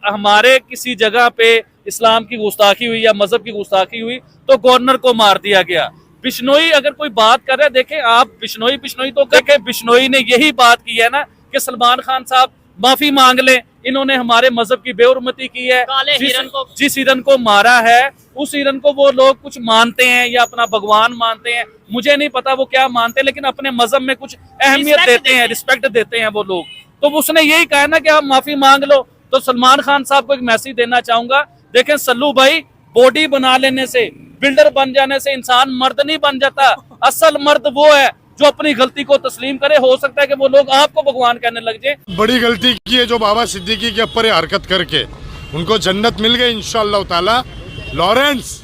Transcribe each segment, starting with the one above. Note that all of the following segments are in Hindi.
हमारे किसी जगह पे इस्लाम की गुस्ताखी हुई या मजहब की गुस्ताखी हुई तो गवर्नर को मार दिया गया। बिश्नोई अगर कोई बात कर रहा है, देखें आप बिश्नोई तो देखें, बिश्नोई ने यही बात की है ना कि सलमान खान साहब माफी मांग लें, इन्होंने हमारे मजहब की बेहुरमती की है। जिस हिरन को मारा है उस हिरन को वो लोग कुछ मानते हैं या अपना भगवान मानते हैं, मुझे नहीं पता वो क्या मानते हैं, लेकिन अपने मजहब में कुछ अहमियत देते हैं, रिस्पेक्ट देते हैं वो लोग। तो उसने यही कहा ना कि आप माफी मांग लो। तो सलमान खान साहब को एक मैसेज देना चाहूंगा, देखें सल्लू भाई, बॉडी बना लेने से, बिल्डर बन जाने से इंसान मर्द नहीं बन जाता। असल मर्द वो है जो अपनी गलती को तस्लीम करे। हो सकता है कि वो लोग आपको भगवान कहने लग जाए। बड़ी गलती की है जो बाबा सिद्दीकी के ऊपर हरकत करके, उनको जन्नत मिल गई इंशाअल्लाह ताला। लॉरेंस,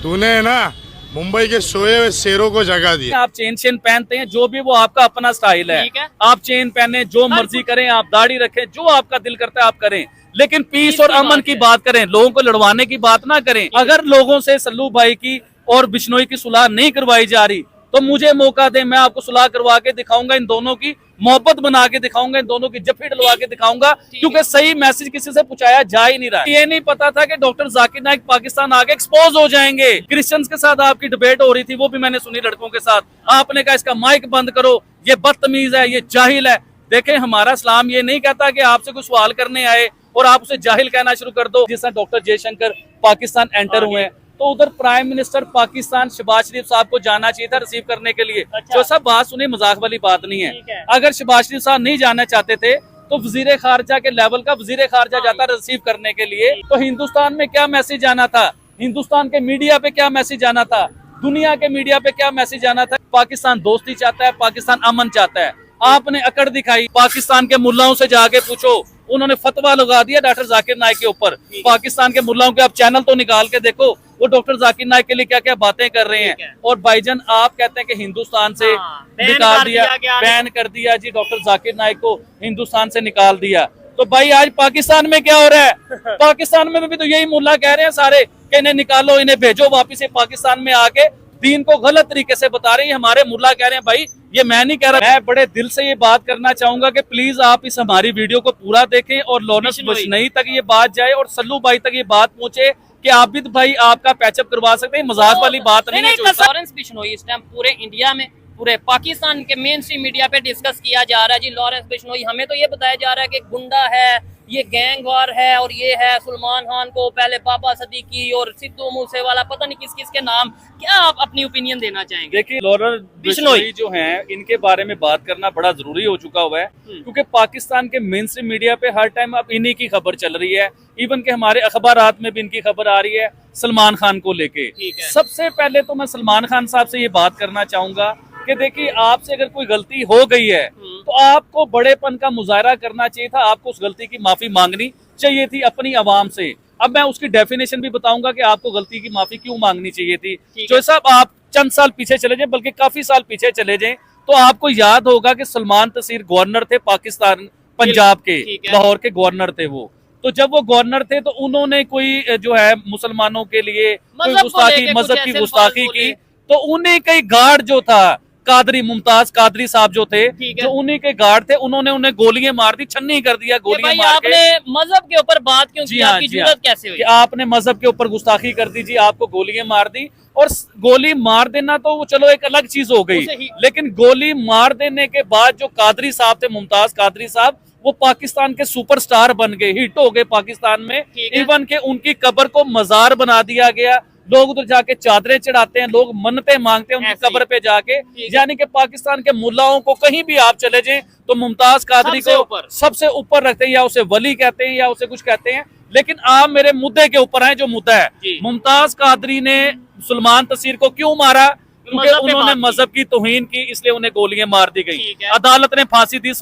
तूने ना मुंबई के सोए हुए शेरों को जगा दिया। आप चेन पहनते हैं, जो भी वो आपका अपना स्टाइल है, आप चेन पहने, जो मर्जी करें, आप दाढ़ी रखें, जो आपका दिल करता है आप करें, लेकिन पीस और अमन की बात करें, लोगों को लड़वाने की बात ना करें। अगर लोगों से सल्लू भाई की और बिश्नोई की सुलह नहीं करवाई जा रही तो मुझे मौका दें, मैं आपको सुलह करवा के दिखाऊंगा, इन दोनों की मोहब्बत बना के दिखाऊंगा, इन दोनों की जफ्फी डलवा के दिखाऊंगा, क्योंकि सही मैसेज किसी से पहुंचाया जा ही नहीं रहा। ये नहीं पता था कि डॉक्टर जाकिर नाइक पाकिस्तान आगे एक्सपोज हो जाएंगे। क्रिश्चियंस के साथ आपकी डिबेट हो रही थी, वो भी मैंने सुनी लड़कों के साथ। आपने कहा इसका माइक बंद करो, ये बदतमीज है, ये जाहिल है। देखें, हमारा इस्लाम ये नहीं कहता कि आपसे कोई सवाल करने आए और आप उसे जाहिल कहना शुरू कर दो। जिस तरह डॉक्टर जयशंकर पाकिस्तान एंटर हुए तो उधर प्राइम मिनिस्टर पाकिस्तान शहबाज शरीफ साहब को जाना चाहिए था रिसीव करने के लिए। जो सब बात सुनी, मजाक वाली बात नहीं है। अगर शहबाज शरीफ साहब नहीं जाना चाहते थे तो वजीर खारजा के लेवल का वजीर खारजा जाता रिसीव करने के लिए। तो हिंदुस्तान में क्या मैसेज आना था, हिंदुस्तान के मीडिया पे क्या मैसेज आना था, दुनिया के मीडिया पे क्या मैसेज आना था? पाकिस्तान दोस्ती चाहता है, पाकिस्तान अमन चाहता है। आपने अकड़ दिखाई। पाकिस्तान के मुल्लाओं से जाके पूछो, उन्होंने फतवा लगा दिया डॉक्टर जाकिर नाइक के ऊपर। पाकिस्तान के मुल्लाओं के आप चैनल तो निकाल के देखो, वो डॉक्टर जाकिर नाइक के लिए क्या क्या बातें कर रहे हैं। और भाईजान आप कहते हैं कि हिंदुस्तान से निकाल दिया, बैन कर दिया जी, डॉक्टर जाकिर नाइक को हिंदुस्तान से निकाल दिया। तो भाई आज पाकिस्तान में क्या हो रहा है? पाकिस्तान में भी तो यही मुल्ला कह रहे हैं सारे कि इन्हें निकालो, इन्हें भेजो वापिस। पाकिस्तान में आके दीन को गलत तरीके से बता रहे हैं हमारे मुल्ला, कह रहे हैं। भाई ये मैं नहीं कह रहा, मैं बड़े दिल से ये बात करना चाहूंगा कि प्लीज आप इस हमारी वीडियो को पूरा देखें और लॉरेंस बिश्नोई तक ये बात जाए और सल्लू भाई तक ये बात पहुंचे कि आबिद भाई आपका पैचअप करवा सकते हैं। मजाक वाली बात नहीं है। लॉरेंस बिश्नोई इस टाइम पूरे इंडिया में, पूरे पाकिस्तान के मेन स्ट्रीम मीडिया पे डिस्कस किया जा रहा है जी। लॉरेंस बिश्नोई, हमें तो ये बताया जा रहा है कि गुंडा है, ये गैंग वार है, और ये है सलमान खान को पहले बाबा सिद्दीकी और सिद्धू मूसेवाला, पता नहीं किस किस के नाम। क्या आप अपनी ओपिनियन देना चाहेंगे? देखिए, लॉरेंस बिश्नोई जो हैं, इनके बारे में बात करना बड़ा जरूरी हो चुका हुआ है, क्योंकि पाकिस्तान के मेन स्ट्रीम मीडिया पे हर टाइम अब इन्हीं की खबर चल रही है। इवन के हमारे अखबारात में भी इनकी खबर आ रही है सलमान खान को लेके। सबसे पहले तो मैं सलमान खान साहब से ये बात करना चाहूंगा कि देखिए, आपसे अगर कोई गलती हो गई है तो आपको बड़ेपन का मुजाहरा करना चाहिए था, आपको उस गलती की माफी मांगनी चाहिए थी अपनी आवाम से। अब मैं उसकी डेफिनेशन भी बताऊंगा कि आपको गलती की माफी क्यों मांगनी चाहिए थी। जो साहब आप चंद साल पीछे चले जाए, बल्कि काफी साल पीछे चले जाएं, तो आपको याद होगा कि सलमान तसीर गवर्नर थे पाकिस्तान, पंजाब के, लाहौर के गवर्नर थे वो। तो जब वो गवर्नर थे तो उन्होंने कोई जो है मुसलमानों के लिए मजहब की गुस्ताखी की, तो उन्हीं के गार्ड जो था कादरी, मुमताज कादरी साहब जो थे, जो उन्हीं के गार्ड थे, उन्होंने उन्हें गोलियां मार दी, छन्नी कर दिया गोलियां मार के। आपने मजहब के ऊपर बात क्यों की? आपकी जुर्रत कैसे हुई? आपने मजहब के ऊपर गुस्ताखी कर दी जी, आपको गोलियां मार दी। और गोली मार देना तो वो चलो एक अलग चीज हो गई, लेकिन गोली मार देने के बाद जो कादरी साहब थे, मुमताज कादरी साहब, वो पाकिस्तान के सुपरस्टार बन गए, हिट हो गए पाकिस्तान में। इवन के उनकी कब्र को मजार बना दिया गया, लोग उधर जाके चादरें चढ़ाते हैं, लोग मन्नतें मांगते हैं उनकी कब्र पे जाके। यानी कि पाकिस्तान के मुल्लाओं को कहीं भी आप चले जाएं तो मुमताज कादरी को सबसे ऊपर रखते हैं, या उसे वली कहते हैं या उसे कुछ कहते हैं। लेकिन आप मेरे मुद्दे के ऊपर हैं, जो मुद्दा है, मुमताज कादरी ने सलमान तसीर को क्यों मारा? क्योंकि उन्होंने मजहब की तौहीन की, इसलिए उन्हें गोलियां मार दी गई। अदालत ने फांसी दी,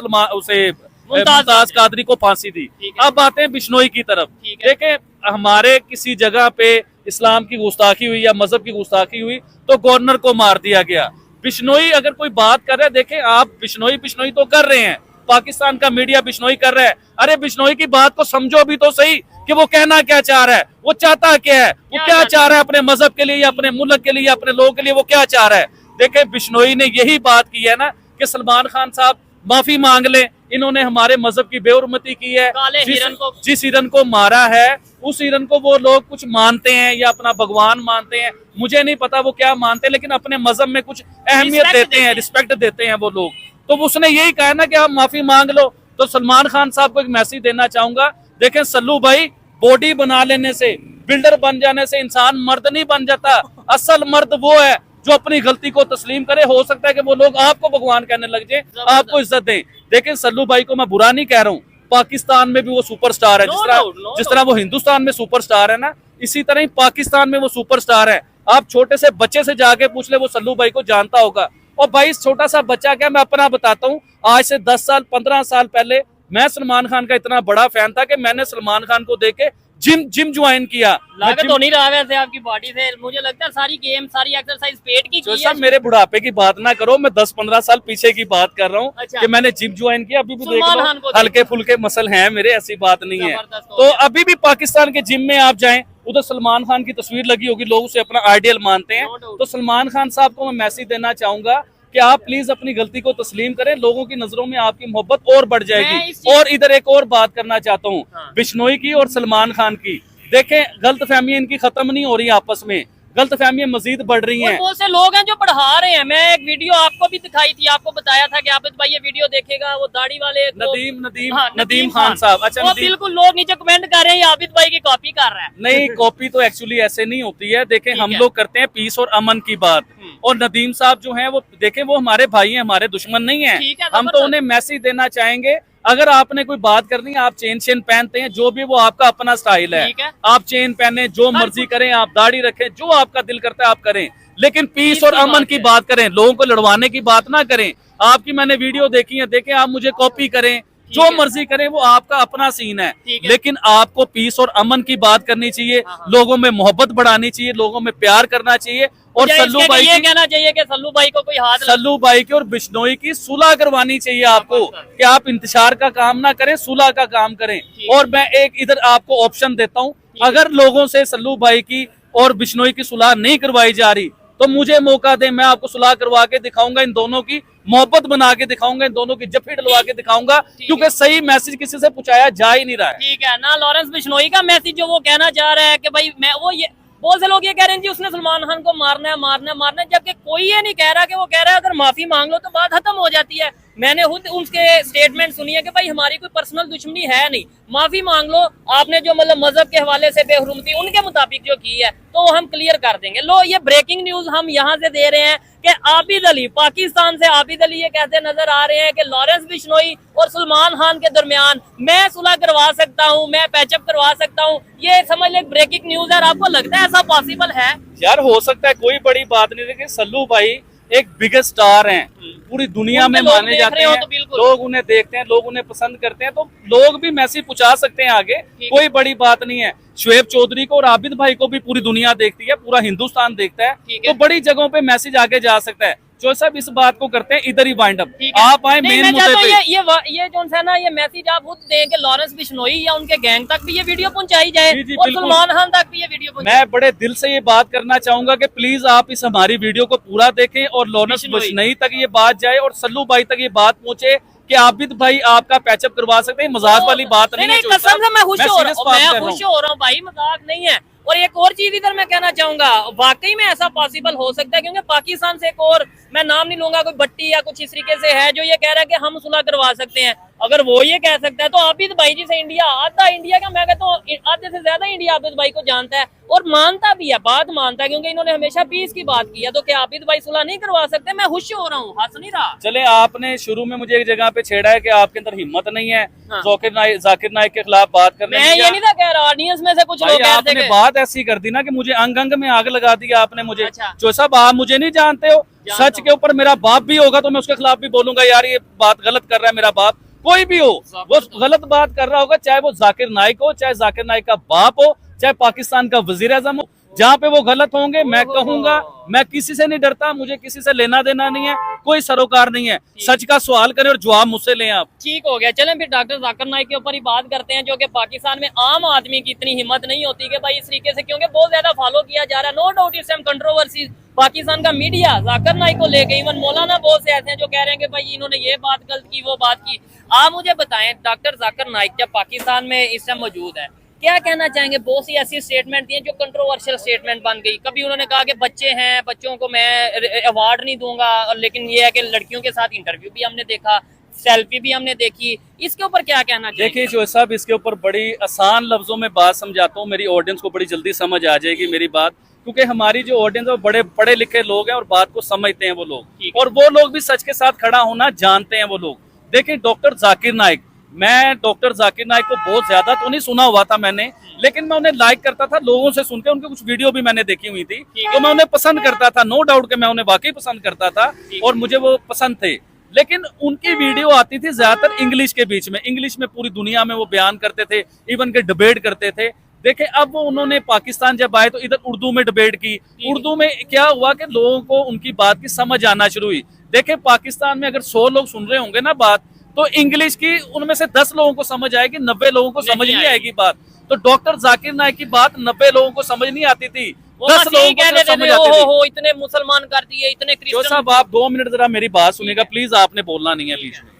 मुमताज कादरी को फांसी दी। अब आते हैं बिश्नोई की तरफ। देखें, हमारे किसी जगह पे इस्लाम की गुस्ताखी हुई या मजहब की गुस्ताखी हुई तो गवर्नर को मार दिया गया। बिश्नोई अगर कोई बात कर रहा है, देखें आप बिश्नोई तो कर रहे हैं, पाकिस्तान का मीडिया बिश्नोई कर रहा है। अरे बिश्नोई की बात को समझो भी तो सही कि वो कहना क्या चाह रहा है, वो चाहता क्या है, वो क्या चाह रहा है अपने मजहब के लिए या अपने मुल्क के लिए या अपने लोगों के लिए, वो क्या चाह रहा है। देखें, बिश्नोई ने यही बात की है ना कि सलमान खान साहब माफी मांग लें, इन्होंने हमारे मजहब की बेहुरमती की है। काले हिरन को जिस हिरन को मारा है उस हिरन को वो लोग कुछ मानते हैं या अपना भगवान मानते हैं, मुझे नहीं पता वो क्या मानते हैं, लेकिन अपने मजहब में कुछ अहमियत देते हैं, रिस्पेक्ट देते हैं वो लोग। तो उसने यही कहा ना कि आप माफी मांग लो। तो सलमान खान साहब को एक मैसेज देना चाहूंगा, देखें सल्लू भाई, बॉडी बना लेने से, बिल्डर बन जाने से इंसान मर्द नहीं बन जाता। असल मर्द वो है जो अपनी गलती को तस्लीम करे। हो सकता है कि वो लोग आपको भगवान कहने लग जाए, आपको इज्जत दें। देखें सल्लू भाई को मैं बुरा नहीं कह रहा हूँ, पाकिस्तान में भी वो सुपरस्टार है। जिस तरह वो हिंदुस्तान में सुपरस्टार है ना, इसी तरह ही पाकिस्तान में वो सुपरस्टार है। आप छोटे से बच्चे से जाके पूछ ले, वो सल्लू भाई को जानता होगा। और भाई छोटा सा बच्चा क्या, मैं अपना बताता हूँ, आज से 10 साल 15 साल पहले मैं सलमान खान का इतना बड़ा फैन था कि मैंने सलमान खान को देख के जिम ज्वाइन किया। लागत तो नहीं रहा वैसे आपकी बॉडी से, मुझे लगता है सारी गेम सारी एक्सरसाइज पेट की जो है। सब मेरे बुढ़ापे की बात ना करो, मैं 10-15 साल पीछे की बात कर रहा हूँ। अच्छा। कि मैंने जिम ज्वाइन किया। अभी भी देख सलमान लो, खान को हल्के फुल्के मसल हैं मेरे, ऐसी बात नहीं है। जबरदस्त हो तो गया। अभी भी पाकिस्तान के जिम में आप जाएं, उधर सलमान खान की तस्वीर लगी होगी, लोग उसे अपना आइडियल मानते हैं। No doubt। तो सलमान खान साहब को मैं मैसेज देना चाहूंगा कि आप प्लीज अपनी गलती को तस्लीम करें, लोगों की नजरों में आपकी मोहब्बत और बढ़ मैं जाएगी। इस चीज- और इधर एक और बात करना चाहता हूँ, हाँ। बिश्नोई की और सलमान खान की। देखें गलतफहमी इनकी खत्म नहीं हो रही, आपस में गलतफहमियां मजीद बढ़ रही और हैं। बहुत से लोग हैं जो पढ़ा रहे हैं। मैं एक वीडियो आपको भी दिखाई थी, आपको बताया था कि आबिद भाई ये वीडियो देखेगा, वो दाढ़ी वाले नदीम खान साहब। अच्छा, वो नदीम, बिल्कुल लोग नीचे कमेंट कर रहे हैं ये आबिद भाई की कॉपी कर रहा है। नहीं, कॉपी तो एक्चुअली ऐसे नहीं होती है। देखें ठीक हम है। लोग करते हैं पीस और अमन की बात, और नदीम साहब जो हैं वो देखें वो हमारे भाई हैं, हमारे दुश्मन नहीं हैं। ठीक है, हम तो जबरदस्त। उन्हें मैसेज देना चाहेंगे, अगर आपने कोई बात करनी है, आप चेन पहनते हैं, जो भी वो आपका अपना स्टाइल है, ठीक है। आप चेन पहने, जो मर्जी करें, आप दाढ़ी रखें, जो आपका दिल करता है आप करें, लेकिन पीस और की अमन बात की है। बात करें, लोगों को लड़वाने की बात ना करें। आपकी मैंने वीडियो देखी है, देखें आप मुझे कॉपी करें, जो है। मर्जी करें, वो आपका अपना सीन है, ठीक है। लेकिन आपको पीस और अमन की बात करनी चाहिए, लोगों में मोहब्बत बढ़ानी चाहिए, लोगों में प्यार करना चाहिए। और या सल्लू इसके भाई ये की, कहना चाहिए कि सल्लू भाई को कोई हाथ सल्लू भाई की और बिश्नोई की सुलह करवानी चाहिए आपको, कि आप इंतजार का काम ना करें, सुलह का काम करें। और मैं एक इधर आपको ऑप्शन देता हूँ, अगर लोगों से सल्लू भाई की और बिश्नोई की सुलह नहीं करवाई जा रही तो मुझे मौका दें, मैं आपको सुलह करवा के दिखाऊंगा, इन दोनों की मोहब्बत बना के दिखाऊंगा, इन दोनों की जफ्फी डलवा के दिखाऊंगा, क्योंकि सही मैसेज किसी से पहुंचाया जा ही नहीं रहा है। ठीक है ना। लॉरेंस बिश्नोई का मैसेज जो वो कहना चाह रहा है कि भाई मैं वो ये बहुत से लोग ये कह रहे हैं जी उसने सलमान खान को मारना है मारना है मारना है, जबकि कोई ये नहीं कह रहा कि वो कह रहा है अगर माफी मांग लो तो बात खत्म हो जाती है। मैंने खुद उसके स्टेटमेंट सुनी है कि भाई हमारी कोई पर्सनल दुश्मनी है नहीं, माफी मांग लो, आपने जो मतलब मजहब के हवाले से बेहुरमती उनके मुताबिक जो की है तो हम क्लियर कर देंगे। लो ये ब्रेकिंग न्यूज हम यहाँ से दे रहे हैं कि आबिद अली, पाकिस्तान से आबिद अली ये कहते नजर आ रहे हैं कि लॉरेंस बिश्नोई और सलमान खान के दरमियान मैं सुलह करवा सकता हूँ, मैं पैचअप करवा सकता हूँ। ये समझ ले ब्रेकिंग न्यूज है। और आपको लगता है ऐसा पॉसिबल है? यार हो सकता है, कोई बड़ी बात नहीं, लेकिन सल्लू भाई एक बिगेस्ट स्टार हैं, पूरी दुनिया में उनके लोग माने देख जाते रहे हो हैं, तो बिल्कुल। लोग उन्हें देखते हैं, लोग उन्हें पसंद करते हैं, तो लोग भी मैसेज पहुंचा सकते हैं आगे, कोई बड़ी बात नहीं है। शुएब चौधरी को और आबिद भाई को भी पूरी दुनिया देखती है, पूरा हिंदुस्तान देखता है, ठीक है। तो बड़ी जगहों पे मैसेज आगे जा सकता है। जो सब इस बात को करते हैं इधर ही वाइंड अप, ठीक है। आप आए नहीं, मेन मैं मुद्दे चाहता हूँ पे। ये जो है ना ये मैसेज आप खुद दें कि लॉरेंस बिश्नोई या उनके गैंग तक भी ये वीडियो पहुंचाई जाए जी, जी, और बिल्कुल। सलमान खान तक भी ये वीडियो पहुंचाई। मैं बड़े दिल से ये बात करना चाहूंगा कि प्लीज आप इस हमारी वीडियो को पूरा देखें और लॉरेंस बिश्नोई तक ये बात जाए और सल्लू भाई तक ये बात पहुंचे कि आबिद भाई आपका पैचअप करवा सकते हैं। मजाक वाली बात नहीं है, नहीं, कसम से मैं खुश हो रहा serious हूँ, बात मैं कर रहा खुश हूँ। हो रहा हूँ भाई, मजाक नहीं है। और एक और चीज इधर मैं कहना चाहूंगा, वाकई में ऐसा पॉसिबल हो सकता है, क्योंकि पाकिस्तान से एक और, मैं नाम नहीं लूंगा, कोई बट्टी या कुछ इस तरीके से है जो ये कह रहा है कि हम सुलह करवा सकते हैं। अगर वो ये कह सकता है तो आबिद भाई जी से इंडिया, आधा इंडिया का, मैं कहता हूँ आधे से ज्यादा इंडिया आबिद भाई को जानता है और मानता भी है, बात मानता है, क्योंकि इन्होंने हमेशा पीस की बात की है। तो क्या आबिद भाई सुलह नहीं करवा सकते? मैं खुश हो रहा हूँ, हंस नहीं रहा। चले, आपने शुरू में मुझे एक जगह पे छेड़ा है कि आपके अंदर हिम्मत नहीं है हाँ। जाकिर नाइक के खिलाफ बात करने मैं की। ये नहीं था कह रहा, ऑडियंस में से कुछ भाई लोग कह रहे आपने थे बात ऐसी कर दी ना कि मुझे अंग अंग में आग लगा दिया आपने मुझे। अच्छा। जो सब आप मुझे नहीं जानते हो, जानता सच के ऊपर मेरा बाप भी होगा तो मैं उसके खिलाफ भी बोलूंगा यार ये बात गलत कर रहा है मेरा बाप, कोई भी हो वो गलत बात कर रहा होगा, चाहे वो जाकिर नाइक हो, चाहे जाकिर नाइक का बाप हो, चाहे पाकिस्तान का वजीर आजम हो, जहाँ पे वो गलत होंगे मैं कहूंगा। मैं किसी से नहीं डरता, मुझे किसी से लेना देना नहीं है, कोई सरोकार नहीं है। सच का सवाल करें और जवाब मुझसे लें आप। ठीक हो गया। चलें फिर डॉक्टर जाकिर नाइक के ऊपर ही बात करते हैं, जो कि पाकिस्तान में आम आदमी की इतनी हिम्मत नहीं होती कि भाई इस तरीके से, क्योंकि बहुत ज्यादा फॉलो किया जा रहा है। नो डाउट इस टाइम कंट्रोवर्सी पाकिस्तान का मीडिया जाकिर नाइक को लेके, इवन मौलाना बहुत से ऐसे हैं जो कह रहे हैं कि भाई इन्होंने ये बात गलत की, वो बात की। आप मुझे बताएं, डॉक्टर जाकिर नाइक जब पाकिस्तान में इस टाइम मौजूद है, क्या कहना चाहेंगे? बहुत सी ऐसी स्टेटमेंट दी हैं जो कंट्रोवर्शियल स्टेटमेंट बन गई। कभी उन्होंने कहा कि बच्चे हैं, बच्चों को मैं अवार्ड नहीं दूंगा, लेकिन ये है कि लड़कियों के साथ इंटरव्यू भी हमने देखा, सेल्फी भी हमने देखी। इसके ऊपर क्या कहना चाहिए? देखिए जो साहब, इसके ऊपर बड़ी आसान लफ्जों में बात समझाता हूँ, मेरी ऑडियंस को बड़ी जल्दी समझ आ जाएगी मेरी बात, क्योंकि हमारी जो ऑडियंस है वो बड़े पढ़े लिखे लोग हैं और बात को समझते हैं वो लोग, और वो लोग भी सच के साथ खड़ा होना जानते हैं वो लोग। देखिए डॉक्टर जाकिर नाइक, मैं डॉक्टर जाकिर नाइक को बहुत ज्यादा तो नहीं सुना हुआ था मैंने, लेकिन मैं उन्हें लाइक करता था लोगों से सुनकर, उनकी कुछ वीडियो भी मैंने देखी हुई थी, तो मैं उन्हें पसंद करता था, नो डाउट कि मैं उन्हें वाकई पसंद करता था और मुझे वो पसंद थे। लेकिन उनकी वीडियो आती थी ज्यादातर इंग्लिश के बीच में, इंग्लिश में पूरी दुनिया में वो बयान करते थे, इवन के डिबेट करते थे। देखे अब वो उन्होंने पाकिस्तान जब आए तो इधर उर्दू में डिबेट की, उर्दू में क्या हुआ कि लोगों को उनकी बात की समझ आना शुरू हुई। देखे पाकिस्तान में अगर 100 लोग सुन रहे होंगे ना बात, तो इंग्लिश की उनमें से 10 लोगों को समझ आएगी, 90 लोगों को समझ नहीं आएगी बात। तो डॉक्टर जाकिर नाइक की बात 90 लोगों को समझ नहीं आती थी, 10 लोगों को समझ आती थी। इतने मुसलमान कर दिए, इतने जो साहब आप 2 मिनट जरा मेरी बात सुनिएगा प्लीज, आपने बोलना नहीं है बीच में।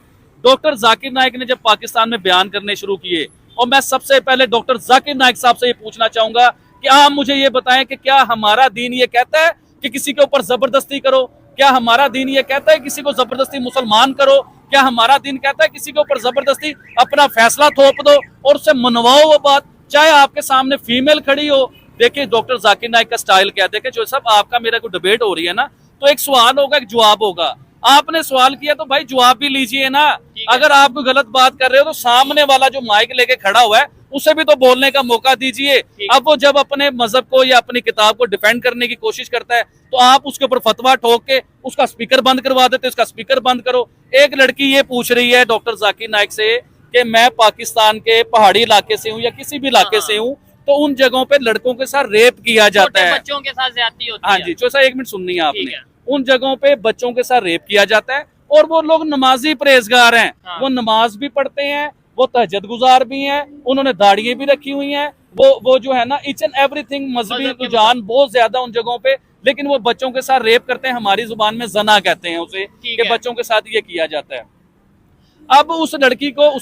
डॉक्टर जाकिर नाइक ने जब पाकिस्तान में बयान करने शुरू किए, और मैं सबसे पहले डॉक्टर जाकिर नाइक साहब से ये पूछना चाहूंगा कि आप मुझे ये बताएं कि क्या हमारा दीन ये कहता है कि किसी के ऊपर जबरदस्ती करो? क्या हमारा दीन ये कहता है किसी को जबरदस्ती मुसलमान करो? क्या हमारा दीन कहता है किसी के ऊपर जबरदस्ती अपना फैसला थोप दो और उससे मनवाओ वो बात, चाहे आपके सामने फीमेल खड़ी हो? देखिए डॉक्टर जाकिर नाइक का स्टाइल क्या है, देखिए जो सब आपका मेरा कोई डिबेट हो रही है ना, तो एक सवाल होगा एक जवाब होगा। आपने सवाल किया तो भाई जवाब भी लीजिए ना। अगर आप कोई गलत बात कर रहे हो तो सामने वाला जो माइक लेके खड़ा हुआ है उसे भी तो बोलने का मौका दीजिए। अब वो जब अपने मजहब को या अपनी किताब को डिफेंड करने की कोशिश करता है तो आप उसके ऊपर फतवा ठोक के उसका स्पीकर बंद करवा देते, उसका स्पीकर बंद करो। एक लड़की ये पूछ रही है डॉक्टर जाकिर नाइक से कि मैं पाकिस्तान के पहाड़ी इलाके से हूँ या किसी भी इलाके से हूँ, तो उन जगहों पे लड़कों के साथ रेप किया जाता है, बच्चों के साथ ज्यादती होती है। हाँ जी, चौसा 1 मिनट सुननी है आपने। उन जगहों पे बच्चों के साथ रेप किया जाता है और वो लोग नमाजी परहेजगार हैं, वो नमाज भी पढ़ते हैं, वो तहज्जुद गुजार भी हैं, उन्होंने दाढ़ियां भी रखी हुई हैं, वो जो है ना ईच एंड एवरीथिंग मजहबी रुझान बहुत ज्यादा उन जगहों पे, लेकिन वो बच्चों के साथ रेप करते हैं। हमारी जुबान में जना कहते हैं उसे, कि बच्चों के साथ ये किया जाता है। अब उस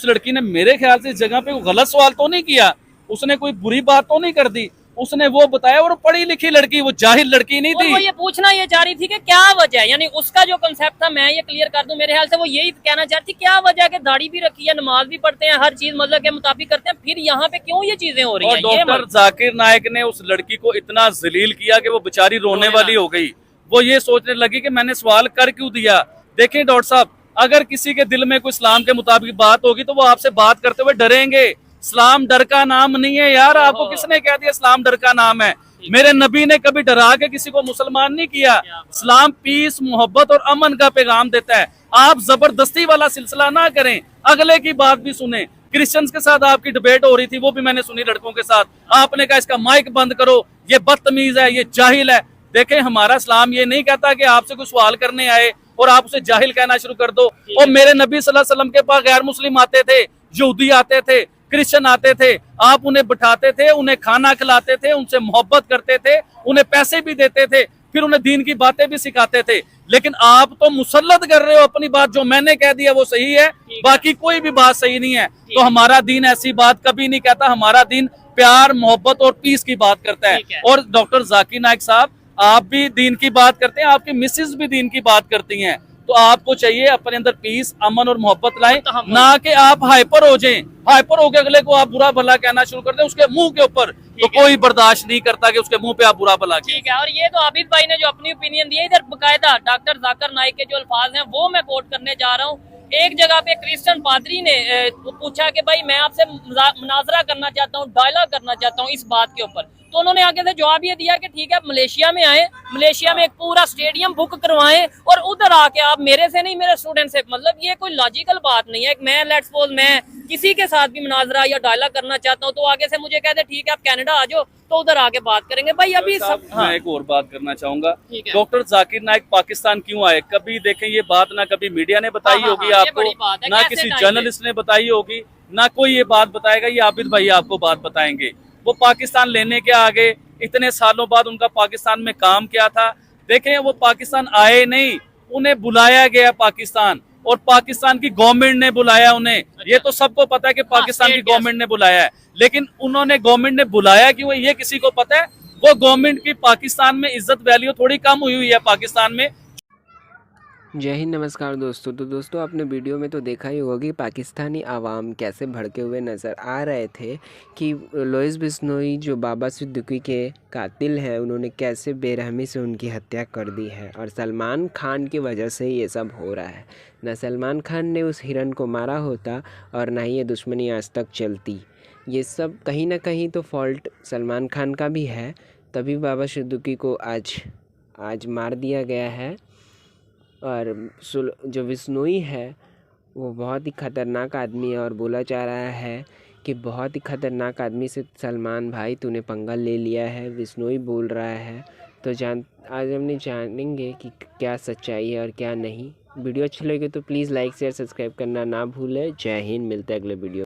लड़की ने मेरे ख्याल से इस जगह पे गलत सवाल तो नहीं किया, उसने कोई बुरी बात तो नहीं कर दी, उसने वो बताया, और पढ़ी लिखी लड़की, वो जाहिल लड़की नहीं थी। वो ये पूछना ये चाह रही थी कि क्या वजह है, यानी उसका जो कंसेप्ट था मैं ये क्लियर कर दूं, मेरे ख्याल से वो यही कहना चाहती क्या वजह है कि दाढ़ी भी रखी है, नमाज भी पढ़ते हैं, हर चीज मतलब के मुताबिक करते हैं, फिर यहाँ पे क्यों ये चीजें हो रही हैं? डॉक्टर जाकिर नाइक ने उस लड़की को इतना जलील किया कि वो बेचारी रोने वाली हो गई। वो ये सोचने लगी कि मैंने सवाल कर क्यों दिया। देखें डॉक्टर साहब, अगर किसी के दिल में कोई इस्लाम के मुताबिक बात होगी तो वो आपसे बात करते हुए डरेंगे। इस्लाम डर का नाम नहीं है यार, आपको किसने कह दिया इस्लाम डर का नाम है? मेरे नबी ने कभी डरा के किसी को मुसलमान नहीं किया। इस्लाम पीस, मोहब्बत और अमन का पैगाम देता है। आप जबरदस्ती वाला सिलसिला ना करें, अगले की बात भी सुने। क्रिश्चियंस के साथ आपकी डिबेट हो रही थी, वो भी मैंने सुनी लड़कों के साथ, आपने कहा इसका माइक बंद करो, ये बदतमीज है, ये जाहिल है। देखें हमारा इस्लाम ये नहीं कहता कि आपसे कोई सवाल करने आए और आप उसे जाहिल कहना शुरू कर दो। और मेरे नबी सल्लल्लाहु अलैहि वसल्लम के पास गैर मुस्लिम आते थे, यहूदी आते थे, क्रिश्चियन आते थे, आप उन्हें बिठाते थे, उन्हें खाना खिलाते थे, उनसे मोहब्बत करते थे, उन्हें पैसे भी देते थे, फिर उन्हें दीन की बातें भी सिखाते थे। लेकिन आप तो मुसल्लत कर रहे हो अपनी बात, जो मैंने कह दिया वो सही है, बाकी कोई भी बात सही नहीं है। तो हमारा दीन ऐसी बात कभी नहीं कहता, हमारा दीन प्यार, मोहब्बत और पीस की बात करता है। और डॉक्टर जाकिर नाइक साहब, आप भी दीन की बात करते हैं, आपकी मिसेज भी दीन की बात करती हैं, तो आपको चाहिए अपने अंदर पीस, अमन और मोहब्बत लाएं, ना कि आप हाइपर हो जाएं। हाइपर होकर अगले को आप बुरा भला कहना शुरू कर दें उसके मुंह के ऊपर, तो कोई बर्दाश्त नहीं करता कि उसके मुंह पे आप बुरा भला कहें। ठीक है, और ये तो आबिद भाई ने जो अपनी ओपिनियन दी है, इधर बकायदा डॉक्टर जाकिर नाइक के जो अल्फाज हैं वो मैं कोट करने जा रहा हूँ। एक जगह पे क्रिश्चियन पादरी ने पूछा कि भाई मैं आपसे मुनाजरा करना चाहता हूँ, डायलॉग करना चाहता हूँ इस बात के ऊपर, तो उन्होंने आगे से जवाब ये दिया कि ठीक है, मलेशिया में आए, मलेशिया में एक पूरा स्टेडियम बुक करवाएं और उधर आके आप मेरे से नहीं मेरे स्टूडेंट से, मतलब ये कोई लॉजिकल बात नहीं है। मैं लेट्स सपोज मैं किसी के साथ भी मुनाजरा या डायलॉग करना चाहता हूँ तो आगे से मुझे कहते ठीक है आप कनाडा आ जाओ, तो उधर आके बात करेंगे भाई। अभी सब मैं एक और बात करना चाहूंगा, डॉक्टर जाकिर नाइक पाकिस्तान क्यों आए? कभी देखें ये बात ना कभी मीडिया ने बताई होगी आपको, ना किसी जर्नलिस्ट ने बताई होगी, ना कोई ये बात बताएगा, ये आबिद भाई आपको बात बताएंगे। वो पाकिस्तान लेने के आगे इतने सालों बाद उनका पाकिस्तान में काम क्या था? देखें वो पाकिस्तान आए नहीं, उन्हें बुलाया गया पाकिस्तान, और पाकिस्तान की गवर्नमेंट ने बुलाया उन्हें। ये तो सबको पता है कि पाकिस्तान की गवर्नमेंट ने बुलाया है, लेकिन उन्होंने गवर्नमेंट ने बुलाया क्यों ये किसी को पता है? वो गवर्नमेंट की पाकिस्तान में इज्जत वैल्यू थोड़ी कम हुई है पाकिस्तान में। जय हिंद, नमस्कार दोस्तों। तो दोस्तों आपने वीडियो में तो देखा ही होगा कि पाकिस्तानी आवाम कैसे भड़के हुए नज़र आ रहे थे कि लुइस बिश्नोई जो बाबा सिद्दीकी के कातिल हैं उन्होंने कैसे बेरहमी से उनकी हत्या कर दी है, और सलमान खान की वजह से ये सब हो रहा है। ना सलमान खान ने उस हिरन को मारा होता और ना ही ये दुश्मनी आज तक चलती। ये सब कहीं ना कहीं तो फॉल्ट सलमान खान का भी है, तभी बाबा सिद्दीकी को आज मार दिया गया है। और जो बिश्नोई है वो बहुत ही ख़तरनाक आदमी है, और बोला जा रहा है कि बहुत ही ख़तरनाक आदमी से सलमान भाई तूने पंगा ले लिया है, बिश्नोई बोल रहा है। तो आज हम जानेंगे कि क्या सच्चाई है और क्या नहीं। वीडियो अच्छी लगे तो प्लीज़ लाइक शेयर सब्सक्राइब करना ना भूलें। जय हिंद, मिलते हैं अगले वीडियो।